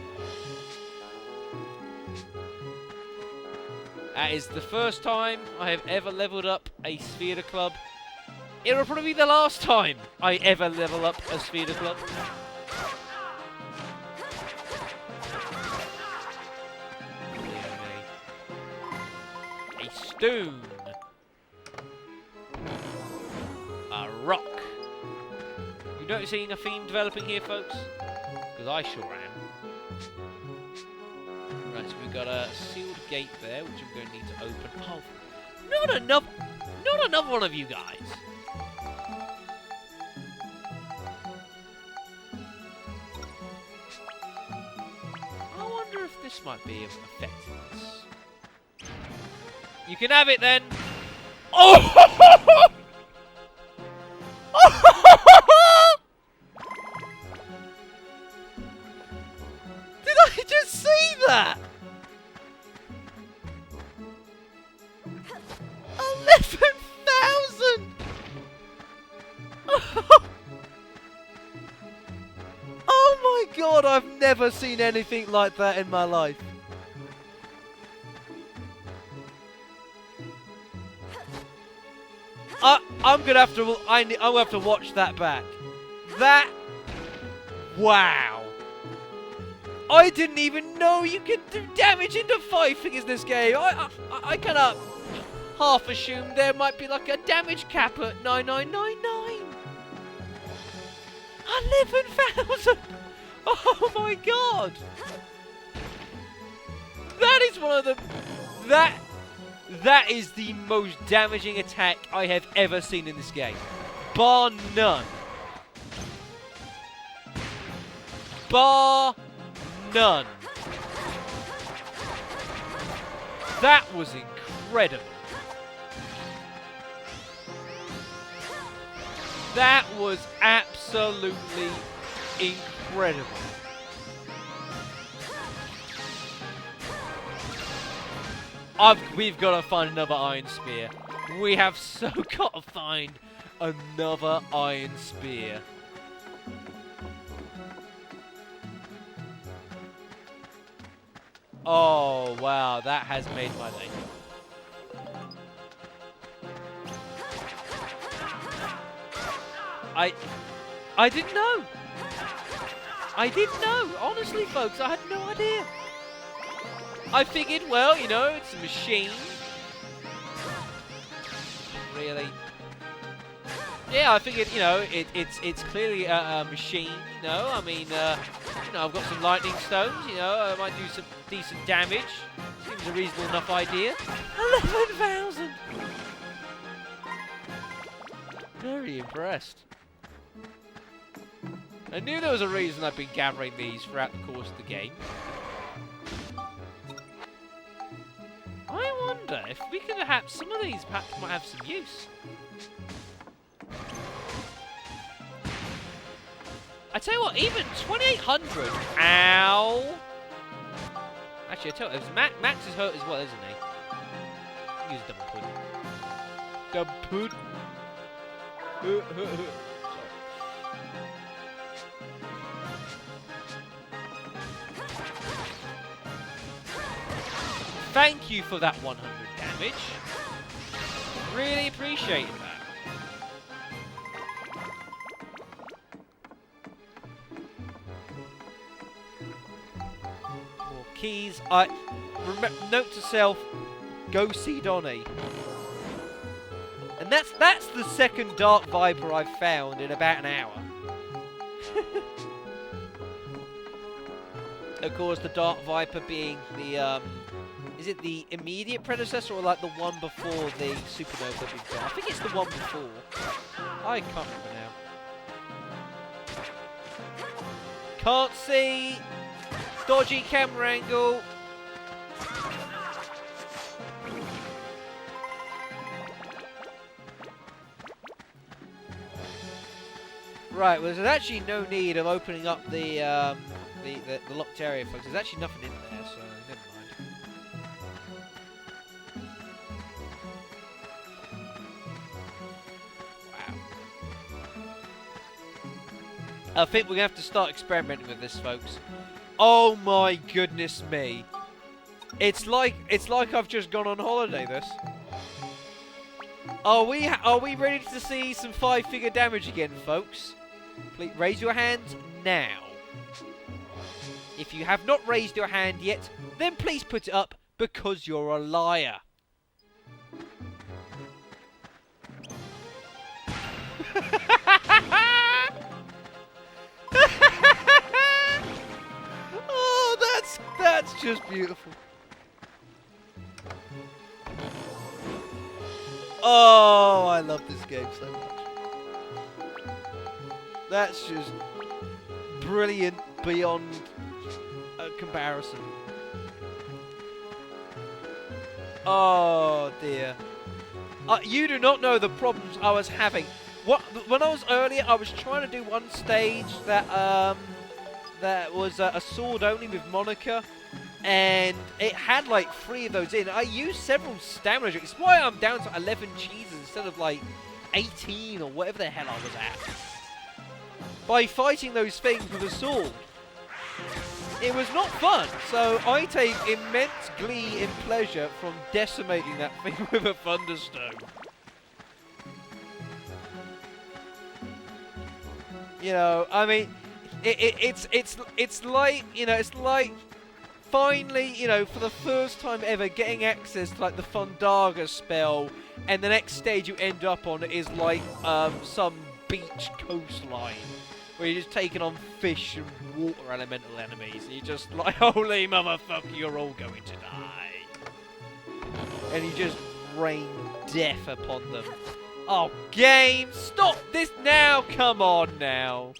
That is the first time I have ever leveled up a Sphere Club. It will probably be the last time I ever level up a Sphere Club. A stone. A rock. You noticing a theme developing here, folks? Because I sure am. Right, so we've got a sealed gate there, which I'm going to need to open. Oh, not another one of you guys. I wonder if this might be affecting this. You can have it then. Oh! Did I just see that? 11,000! Oh my god, I've never seen anything like that in my life. I'm gonna have to. I'll have to watch that back. That. Wow. I didn't even know you could do damage into 5 fingers in this game. I kind of half assumed there might be like a damage cap at 9999. 11,000. Oh my god. That is one of the. That is the most damaging attack I have ever seen in this game. Bar none. Bar none. That was incredible. That was absolutely incredible. We've got to find another Iron Spear. We have so got to find another Iron Spear. Oh, wow. That has made my day. I didn't know. I didn't know. Honestly, folks, I had no idea. I figured, well, you know, it's a machine. Really? Yeah, I figured, you know, it's clearly a machine, you know. I mean, you know, I've got some lightning stones, you know. I might do some decent damage. Seems a reasonable enough idea. 11,000! Very impressed. I knew there was a reason I've been gathering these throughout the course of the game. I wonder if we could perhaps, some of these perhaps might have some use. I tell you what, even 2,800. Ow! Actually, I tell you, Max is hurt as well, isn't he? Use double pudding. Double pudding. Thank you for that 100 damage. Really appreciate that. More keys. Note to self: go see Donnie. And that's the second Dark Viper I've found in about an hour. Of course, the Dark Viper being the, is it the immediate predecessor or like the one before the Supernova that we've got? I think it's the one before. I can't remember now. Can't see. Dodgy camera angle. Right, well, there's actually no need of opening up the locked area, folks. There's actually nothing in there, so never mind. Wow. I think we're going to have to start experimenting with this, folks. Oh my goodness me. It's like I've just gone on holiday, this. Are we ready to see some 5-figure damage again, folks? Please raise your hands now. If you have not raised your hand yet, then please put it up because you're a liar. Oh, that's just beautiful. Oh, I love this game so much. That's just brilliant beyond a comparison. Oh dear. You do not know the problems I was having. When I was earlier, I was trying to do one stage that that was a sword only with Monica, and it had like 3 of those in. I used several stamina drinks. It's why I'm down to 11 cheeses instead of like 18 or whatever the hell I was at. By fighting those things with a sword. It was not fun, so I take immense glee and pleasure from decimating that thing with a thunderstone. You know, I mean, it's like, you know, it's like finally, you know, for the first time ever, getting access to like the Thundaga spell, and the next stage you end up on is like some beach coastline. Where you're just taking on fish and water elemental enemies. And you're just like, holy motherfucker, you're all going to die. And you just rain death upon them. Oh, game, stop this now. Come on now.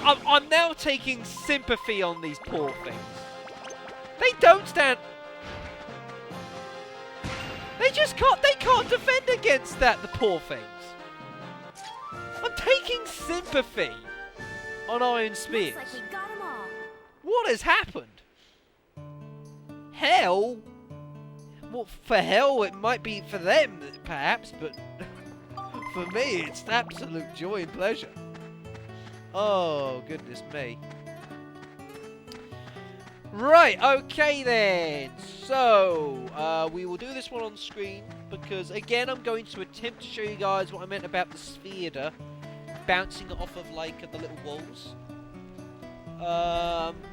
I'm now taking sympathy on these poor things. They don't stand... They can't defend against that, the poor things. I'm taking sympathy on Iron Spears. Looks like we got 'em all. What has happened? Hell? Well, for hell, it might be for them, perhaps, but for me, it's absolute joy and pleasure. Oh, goodness me. Right, okay then. So, we will do this one on screen because, again, I'm going to attempt to show you guys what I meant about the sphere bouncing off of, like, the little walls.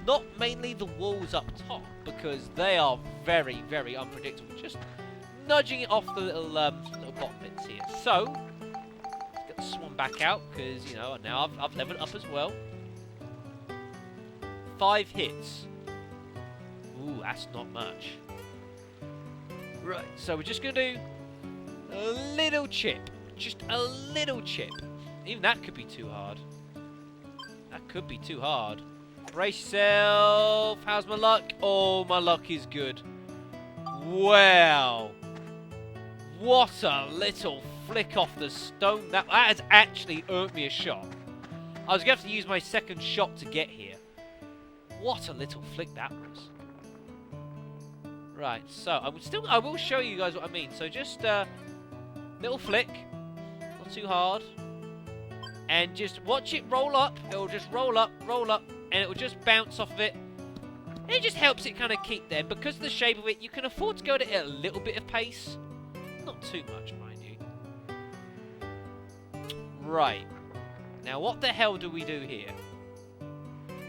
Not mainly the walls up top because they are very, very unpredictable. Just nudging it off the little bottom bits here. So, let's get the swan back out because, you know, now I've leveled up as well. 5 hits. Ooh, that's not much. Right, so we're just going to do a little chip. Just a little chip. Even that could be too hard. That could be too hard. Brace yourself. How's my luck? Oh, my luck is good. Wow. What a little flick off the stone. That has actually earned me a shot. I was going to have to use my second shot to get here. What a little flick that was. Right, so I will show you guys what I mean. So just little flick, not too hard, and just watch it roll up. It will just roll up, and it will just bounce off of it. And it just helps it kind of keep there. Because of the shape of it, you can afford to go at it at a little bit of pace, not too much, mind you. Right, now what the hell do we do here?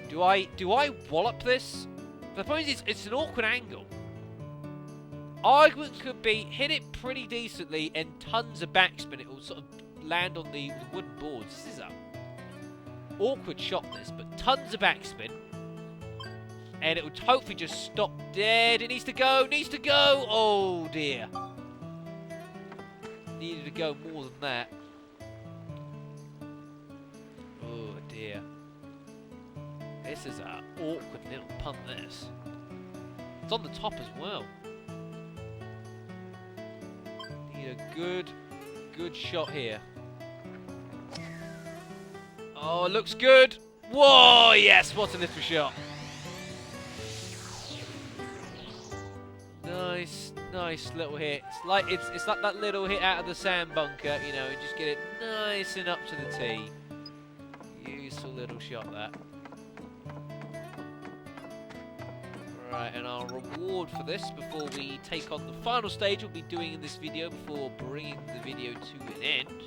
Do I wallop this? The point is, it's an awkward angle. Argument could be hit it pretty decently and tons of backspin. It will sort of land on the wooden boards. This is awkward shot this, but tons of backspin. And it would hopefully just stop dead. It needs to go, needs to go! Oh dear. Needed to go more than that. Oh dear. This is an awkward little punt, this. It's on the top as well. Need a good shot here. Oh, it looks good. Whoa, yes, what a little shot. Nice little hit. It's like that little hit out of the sand bunker, you know, and just get it nice and up to the tee. Useful little shot, that. Right, and our reward for this before we take on the final stage we'll be doing in this video before bringing the video to an end.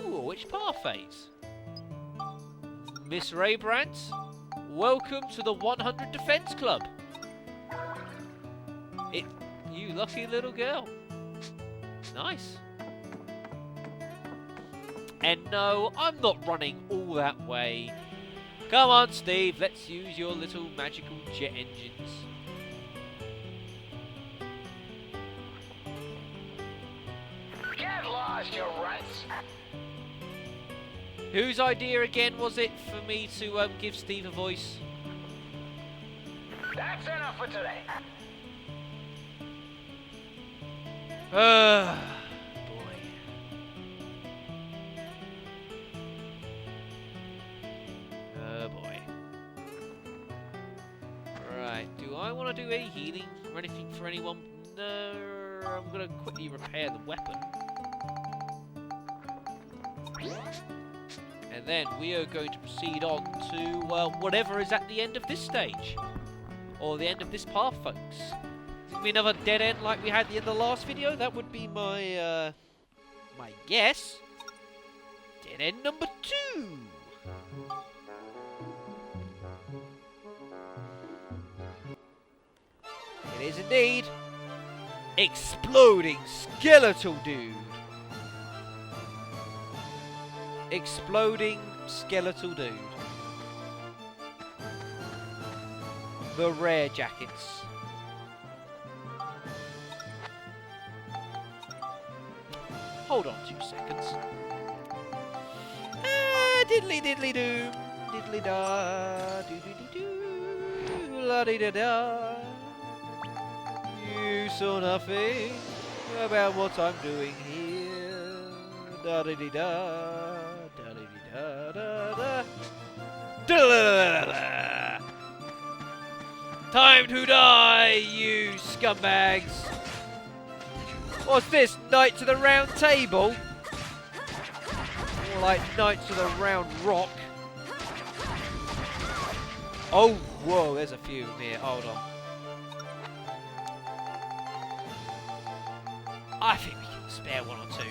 Ooh, which par phase? Miss Raybrandt, welcome to the 100 Defense Club. You lucky little girl. Nice. And no, I'm not running all that way. Come on, Steve, let's use your little magical jet engines. Get lost, you rats! Whose idea again was it for me to give Steve a voice? That's enough for today. Boy. Oh boy. Right, do I want to do any healing or anything for anyone? No, I'm going to quickly repair the weapon. And then we are going to proceed on to, well, whatever is at the end of this stage. Or the end of this path, folks. Is it going to be another dead end like we had at the end of the last video? That would be my, my guess. Dead end number 2. It is indeed. Exploding skeletal dude. Exploding skeletal dude. The rare jackets. Hold on 2 seconds. Diddly diddly doo. Diddly da. Doo doo doo doo. La dee da da. You saw nothing about what I'm doing here. Da dee dee da. Da dee dee da da da. Da da da da. Time to die, you scumbags! What's this? Knights of the Round Table? More like Knights of the Round Rock. Oh, whoa, there's a few here. Hold on. I think we can spare 1 or 2.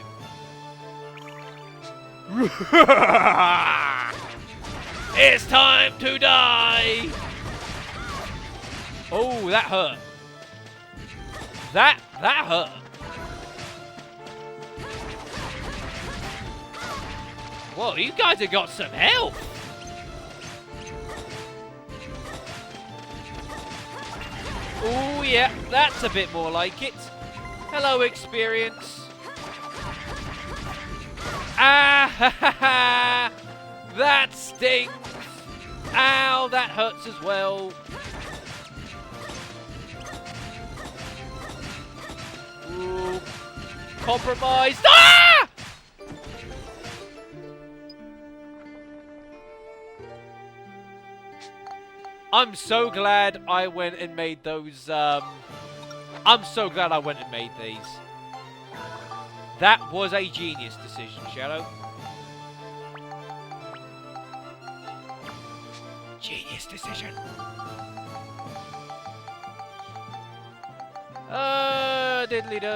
It's time to die! Oh, that hurt. That hurt. Whoa, you guys have got some health. Oh, yeah, that's a bit more like it. Hello, experience. Ah, ha, ha, ha. That stings. Ow, that hurts as well. Ooh. Compromised. Ah! I'm so glad I went and made those, I'm so glad I went and made these. That was a genius decision, Shadow. Genius decision. Diddly do,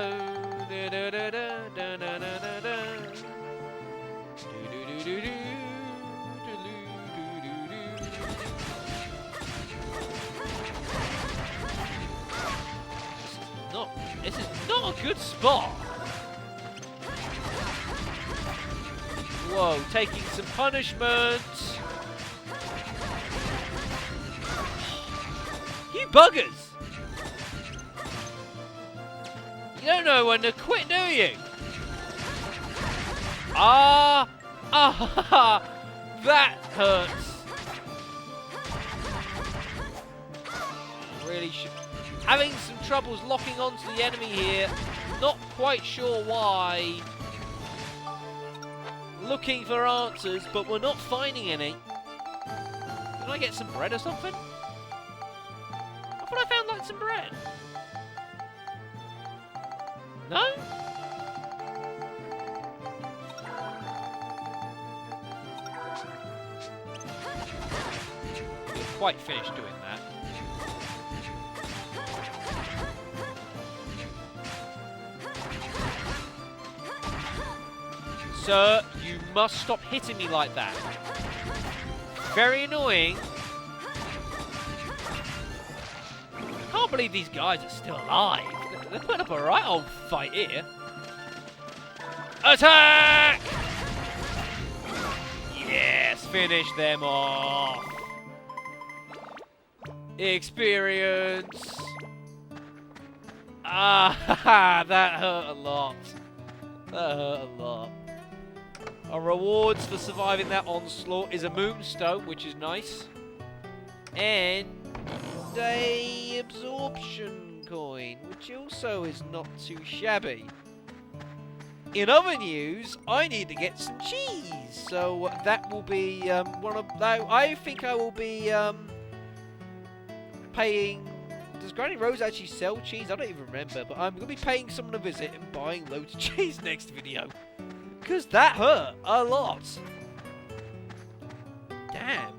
da da da da da da da da, do do do do do, This is not a good spot. Whoa, taking some punishment. You buggers! You don't know when to quit, do you? Ah! That hurts. Really should. Having some troubles locking onto the enemy here. Not quite sure why. Looking for answers, but we're not finding any. Can I get some bread or something? I thought I found like some bread. No? We're quite finished doing that. Sir, you must stop hitting me like that. Very annoying. I can't believe these guys are still alive. They're putting up a right old fight here. Attack! Yes, finish them off. Experience. Ah, that hurt a lot. That hurt a lot. Our rewards for surviving that onslaught is a moonstone, which is nice. And a absorption coin, which also is not too shabby. In other news, I need to get some cheese. So that will be one of... I think I will be paying... Does Granny Rose actually sell cheese? I don't even remember. But I'm going to be paying someone a visit and buying loads of cheese next video. Because that hurt a lot. Damn.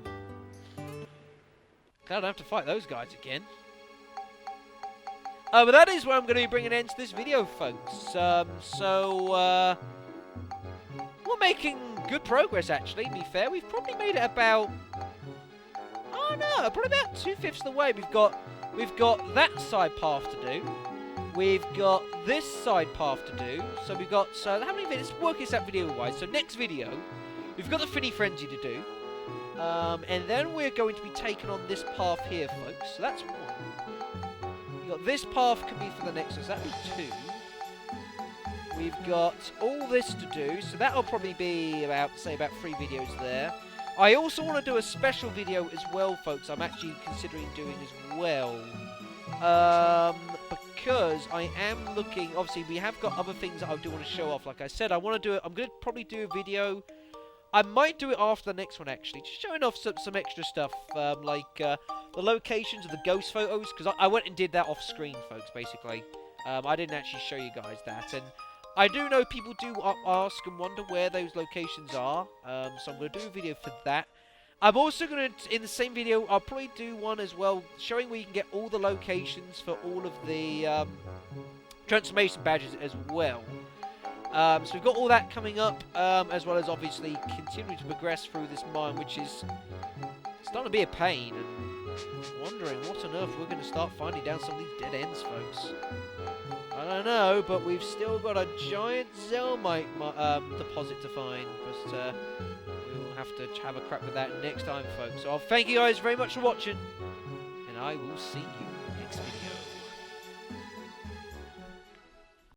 I don't have to fight those guys again. But that is where I'm going to be bringing an end to this video, folks. We're making good progress, actually, to be fair. We've probably made it about... Oh, no, probably about 2/5 of the way. We've got that side path to do. We've got this side path to do. So we've got... So how many videos? Let's work this out video-wise. So next video, we've got the Finny Frenzy to do. And then we're going to be taking on this path here, folks. So that's one. We've got this path can be for the next one. So that'll be 2. We've got all this to do. So that'll probably be about, say, about 3 videos there. I also want to do a special video as well, folks. I'm actually considering doing as well. Because I am looking... Obviously, we have got other things that I do want to show off. Like I said, I want to do it. I'm going to probably do a video... I might do it after the next one, actually. Just showing off some extra stuff, like the locations of the ghost photos. Because I went and did that off screen, folks, basically. I didn't actually show you guys that. And I do know people do ask and wonder where those locations are. So I'm going to do a video for that. I'm also going to, in the same video, I'll probably do one as well, showing where you can get all the locations for all of the transformation badges as well. So we've got all that coming up, as well as obviously continuing to progress through this mine, which is starting to be a pain, and wondering what on earth we're going to start finding down some of these dead ends, folks. I don't know, but we've still got a giant Zelmite deposit to find, but we'll have to have a crack with that next time, folks. So I'll thank you guys very much for watching, and I will see you next video.